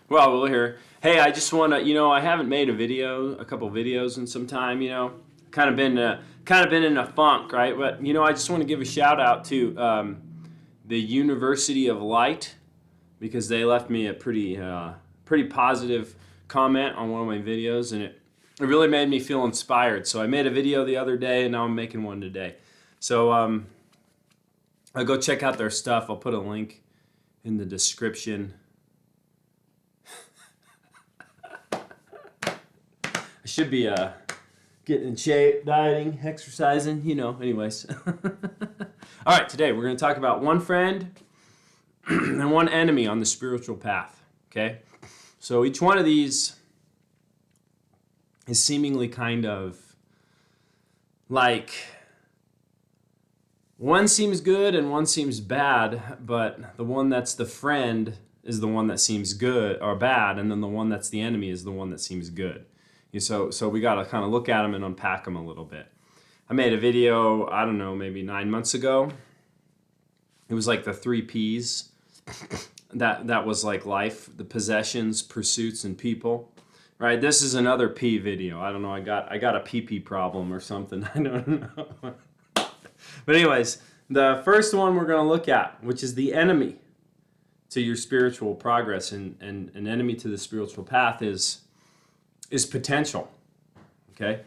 Well, we'll hear. Hey, I just want to, I haven't made a couple videos in some time, kind of been in a funk, right? But I just want to give a shout out to the University of Light because they left me a pretty positive comment on one of my videos, and it really made me feel inspired. So I made a video the other day, and now I'm making one today. So I'll go check out their stuff. I'll put a link in the description. I should be getting in shape, dieting, exercising, anyways. All right, today we're going to talk about one friend and one enemy on the spiritual path, okay? So each one of these is seemingly kind of like one seems good and one seems bad, but the one that's the friend is the one that seems good or bad, and then the one that's the enemy is the one that seems good. So we got to kind of look at them and unpack them a little bit. I made a video, I don't know, maybe 9 months ago. It was like the 3 Ps. That was like life, the possessions, pursuits, and people. Right? This is another P video. I don't know. I got a PP problem or something. I don't know. But anyways, the first one we're going to look at, which is the enemy to your spiritual progress and an enemy to the spiritual path is potential. Okay?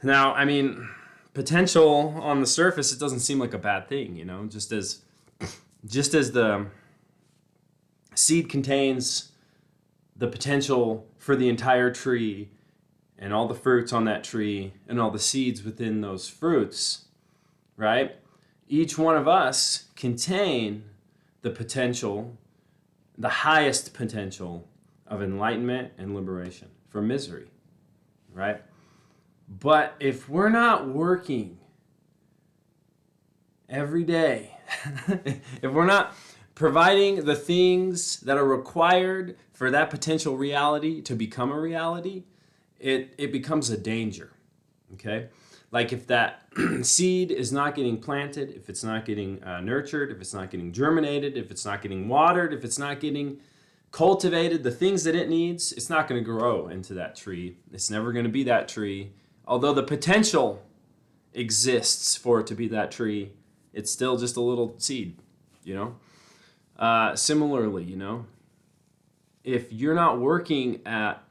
Now, I mean, potential on the surface, it doesn't seem like a bad thing, just as the seed contains the potential for the entire tree and all the fruits on that tree and all the seeds within those fruits, right? Each one of us contain the potential, the highest potential of enlightenment and liberation from misery, right? But if we're not working every day, if we're not providing the things that are required for that potential reality to become a reality, it becomes a danger, okay? Like if that seed is not getting planted, if it's not getting nurtured, if it's not getting germinated, if it's not getting watered, if it's not getting cultivated, the things that it needs, it's not going to grow into that tree. It's never going to be that tree. Although the potential exists for it to be that tree, it's still just a little seed, Similarly, if you're not working at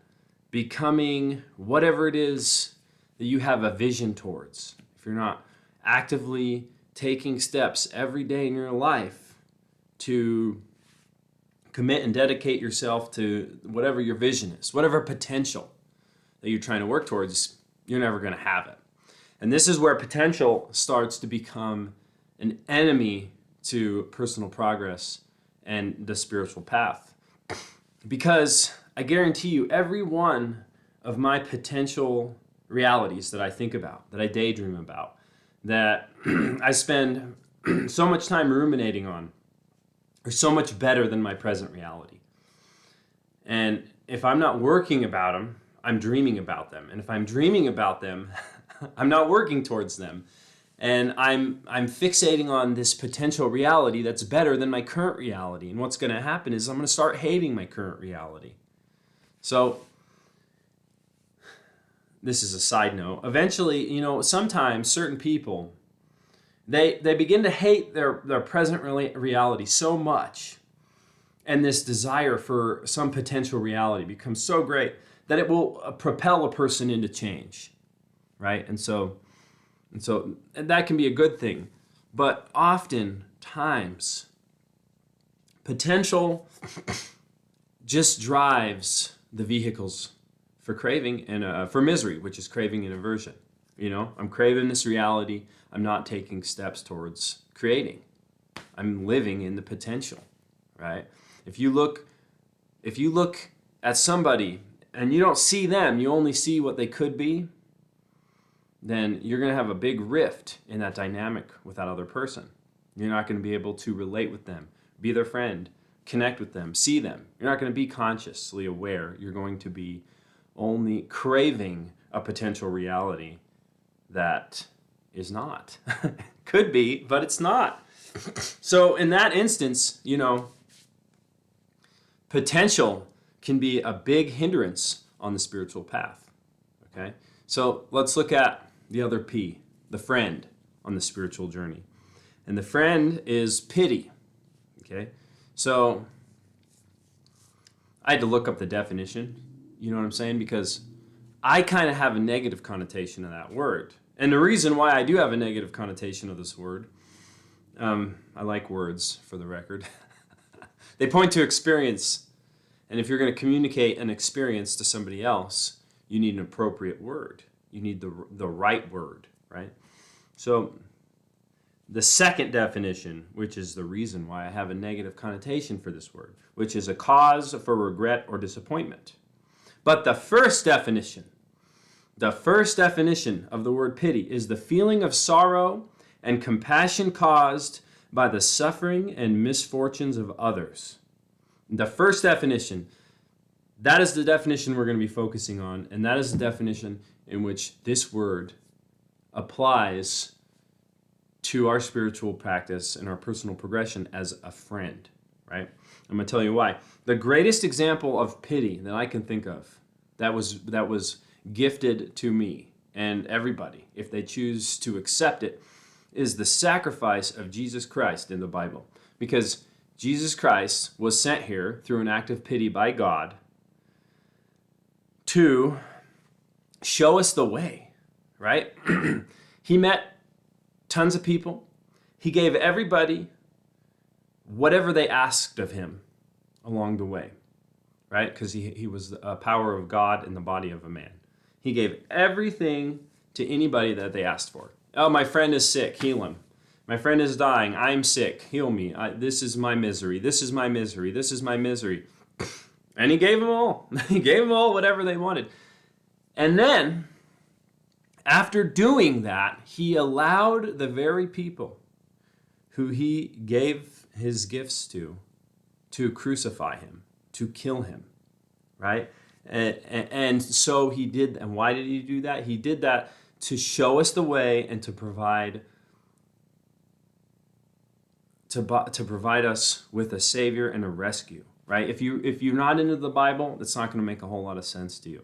becoming whatever it is that you have a vision towards, if you're not actively taking steps every day in your life to commit and dedicate yourself to whatever your vision is, whatever potential that you're trying to work towards, you're never going to have it. And this is where potential starts to become an enemy to personal progress and the spiritual path. Because I guarantee you, every one of my potential realities that I think about, that I daydream about, that I spend so much time ruminating on, are so much better than my present reality. And if I'm not working about them, I'm dreaming about them. And if I'm dreaming about them, I'm not working towards them. And I'm fixating on this potential reality that's better than my current reality. And what's going to happen is I'm going to start hating my current reality. So this is a side note. Eventually, sometimes certain people, they begin to hate their present reality so much, and this desire for some potential reality becomes so great that it will propel a person into change, right? And so that can be a good thing. But oftentimes, potential just drives the vehicles for craving and for misery, which is craving and aversion. I'm craving this reality. I'm not taking steps towards creating. I'm living in the potential, right? If you look at somebody and you don't see them, you only see what they could be, then you're going to have a big rift in that dynamic with that other person. You're not going to be able to relate with them, be their friend, connect with them, see them. You're not going to be consciously aware. You're going to be only craving a potential reality that is not. Could be, but it's not. So in that instance, Potential can be a big hindrance on the spiritual path. Okay? So let's look at the other P, the friend on the spiritual journey. And the friend is pity. Okay? So I had to look up the definition. You know what I'm saying? Because I kind of have a negative connotation of that word. And the reason why I do have a negative connotation of this word, I like words for the record. They point to experience. And if you're going to communicate an experience to somebody else, you need an appropriate word. You need the right word, right? So the second definition, which is the reason why I have a negative connotation for this word, which is a cause for regret or disappointment. But the first definition of the word pity is the feeling of sorrow and compassion caused by the suffering and misfortunes of others. The first definition, that is the definition we're going to be focusing on, and that is the definition in which this word applies to our spiritual practice and our personal progression as a friend, right? I'm going to tell you why. The greatest example of pity that I can think of that was gifted to me and everybody, if they choose to accept it, is the sacrifice of Jesus Christ in the Bible. Because Jesus Christ was sent here through an act of pity by God to show us the way, right? He met tons of people. He gave everybody whatever they asked of him along the way, right? Because he was a power of God in the body of a man. He gave everything to anybody that they asked for. Oh, my friend is sick, heal him. My friend is dying, I'm sick, heal me. This is my misery, this is my misery, this is my misery. And he gave them all. He gave them all whatever they wanted. And then, after doing that, he allowed the very people who he gave his gifts to crucify him, to kill him, right? And so he did. And why did he do that? He did that to show us the way and to provide us with a savior and a rescue, right? If you're not into the Bible, that's not going to make a whole lot of sense to you.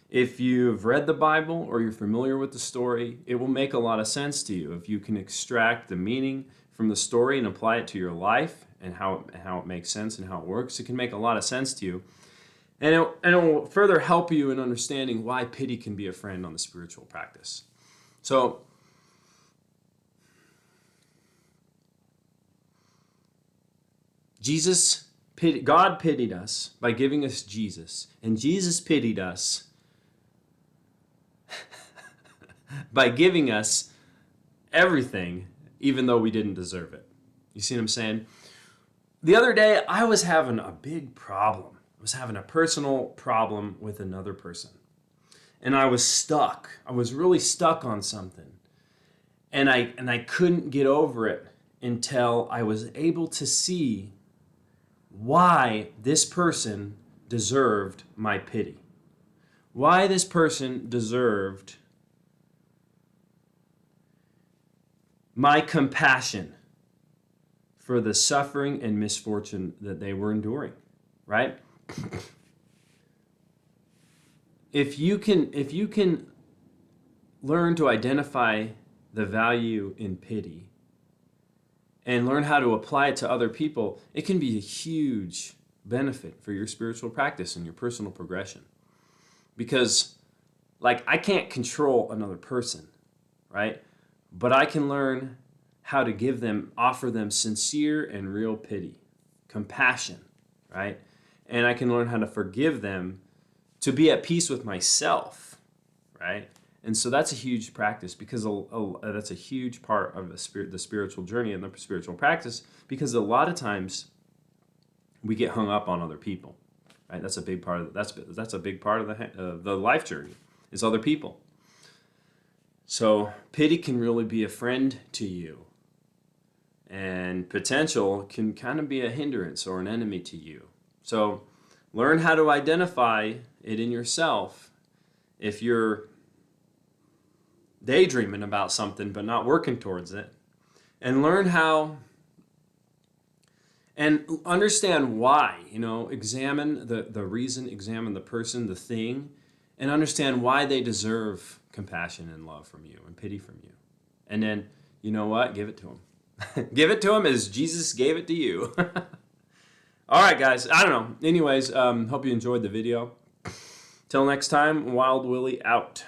If you've read the Bible or you're familiar with the story, it will make a lot of sense to you. If you can extract the meaning from the story and apply it to your life and how it makes sense and how it works, it can make a lot of sense to you. And it will further help you in understanding why pity can be a friend on the spiritual practice. So, God pitied us by giving us Jesus, and Jesus pitied us by giving us everything, even though we didn't deserve it. You see what I'm saying? The other day, I was having a big problem. I was having a personal problem with another person. And I was stuck. I was really stuck on something. And I couldn't get over it until I was able to see why this person deserved my pity. Why this person deserved my compassion for the suffering and misfortune that they were enduring, right? If you can learn to identify the value in pity and learn how to apply it to other people, it can be a huge benefit for your spiritual practice and your personal progression. Because, I can't control another person, right? But I can learn how to offer them sincere and real pity, compassion, right? And I can learn how to forgive them, to be at peace with myself, right? And so that's a huge practice because that's a huge part of the spiritual journey and the spiritual practice, because a lot of times we get hung up on other people, right? That's a big part of that's a big part of the life journey is other people. So pity can really be a friend to you, and potential can kind of be a hindrance or an enemy to you. So learn how to identify it in yourself. If you're daydreaming about something but not working towards it, and learn how and understand why. Examine the reason, examine the person, the thing, and understand why they deserve compassion and love from you and pity from you. And then, you know what? Give it to them. Give it to them as Jesus gave it to you. All right, guys. I don't know. Anyways, hope you enjoyed the video. Till next time, Wild Willie out.